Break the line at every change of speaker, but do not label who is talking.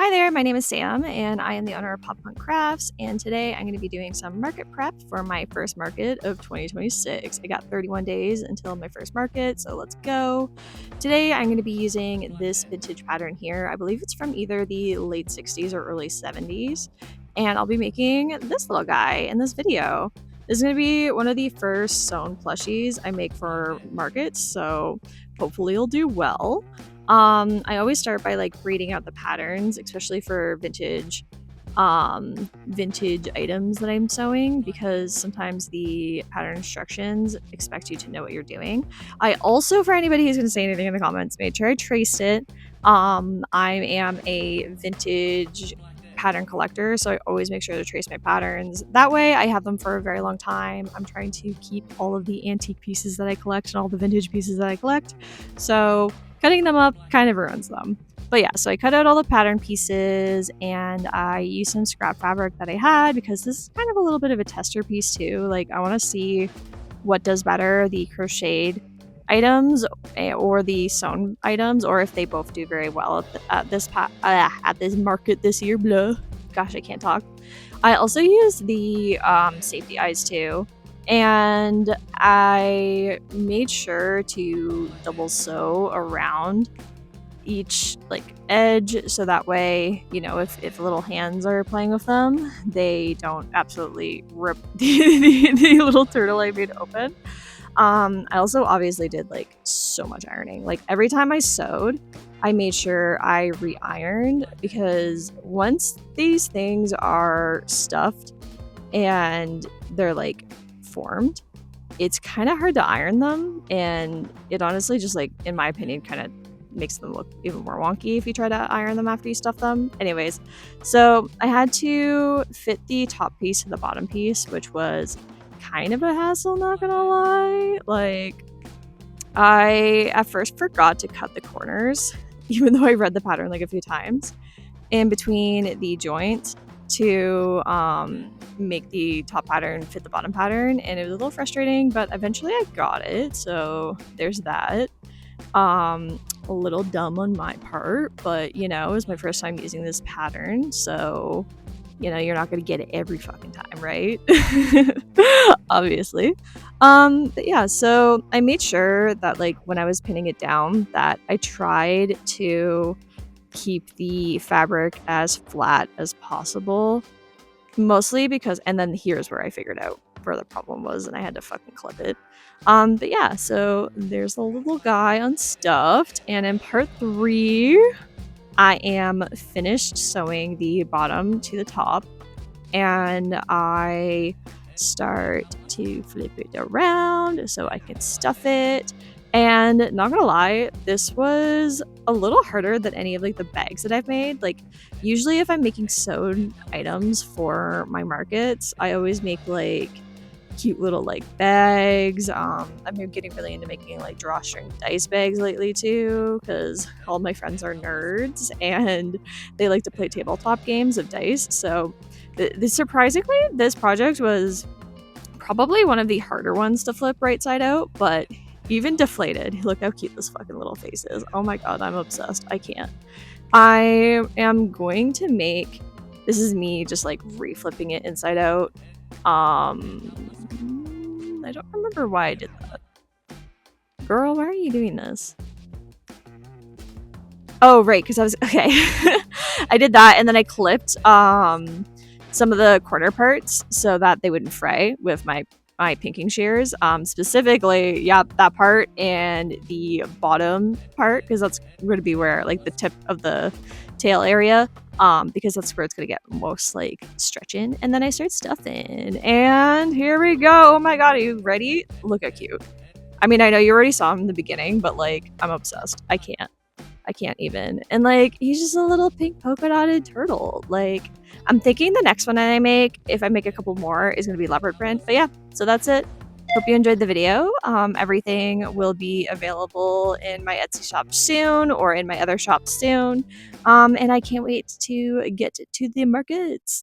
Hi there, my name is Sam, and I am the owner of Pop Punk Crafts, and today I'm going to be doing some market prep for my first market of 2026. I got 31 days until my first market, so let's go. Today I'm going to be using this vintage pattern here. I believe it's from either the late 60s or early 70s, and I'll be making this little guy in this video. This is going to be one of the first sewn plushies I make for markets, so hopefully it'll do well. I always start by like reading out the patterns, especially for vintage items that I'm sewing, because sometimes the pattern instructions expect you to know what you're doing. I also, for anybody who's going to say anything in the comments, made sure I traced it. I am a vintage pattern collector, so I always make sure to trace my patterns. That way I have them for a very long time. I'm trying to keep all of the antique pieces that I collect and all the vintage pieces that I collect, so cutting them up kind of ruins them. But yeah, so I cut out all the pattern pieces and I used some scrap fabric that I had, because this is kind of a little bit of a tester piece too. Like, I want to see what does better, the crocheted items or the sewn items, or if they both do very well at this market this year. Blah. Gosh, I can't talk. I also used the safety eyes too, and I made sure to double sew around each like edge, so that way, you know, if little hands are playing with them, they don't absolutely rip the little turtle I made open. I also obviously did like so much ironing. Like, every time I sewed, I made sure I re-ironed, because once these things are stuffed and they're like formed, it's kind of hard to iron them, and it honestly just, like, in my opinion, kind of makes them look even more wonky if you try to iron them after you stuff them. Anyways, so I had to fit the top piece to the bottom piece, which was kind of a hassle, not gonna lie. Like, I at first forgot to cut the corners, even though I read the pattern like a few times, in between the joints to make the top pattern fit the bottom pattern, and it was a little frustrating, but eventually I got it, so there's that. A little dumb on my part, but you know, it was my first time using this pattern, so you know, you're not gonna get it every fucking time, right? Obviously. But yeah, so I made sure that, like, when I was pinning it down, that I tried to keep the fabric as flat as possible, mostly because, and then here's where I figured out where the problem was, and I had to fucking clip it. But yeah, so there's the little guy unstuffed, and in part 3, I am finished sewing the bottom to the top, and I start to flip it around so I can stuff it. And not gonna lie, this was a little harder than any of like the bags that I've made. Like, usually if I'm making sewn items for my markets, I always make like cute little like bags. I've been getting really into making like drawstring dice bags lately too, because all my friends are nerds and they like to play tabletop games of dice. So surprisingly, this project was probably one of the harder ones to flip right side out, but even deflated, look how cute this fucking little face is. Oh my god, I'm obsessed. I can't. I am going to make, this is me just like reflipping it inside out. I don't remember why I did that. Girl, why are you doing this? Oh, right, because I was, okay. I did that, and then I clipped some of the corner parts so that they wouldn't fray with my pinking shears. Specifically, yeah, that part and the bottom part, because that's going to be where, like, the tip of the tail area, because that's where it's going to get most, like, stretching. And then I start stuffing, and here we go. Oh my god, are you ready? Look how cute. I mean, I know you already saw him in the beginning, but, like, I'm obsessed. I can't even. And like, he's just a little pink polka dotted turtle. Like, I'm thinking the next one that I make, if I make a couple more, is going to be leopard print. But yeah, so that's it. Hope you enjoyed the video. Everything will be available in my Etsy shop soon, or in my other shop soon. And I can't wait to get to the markets.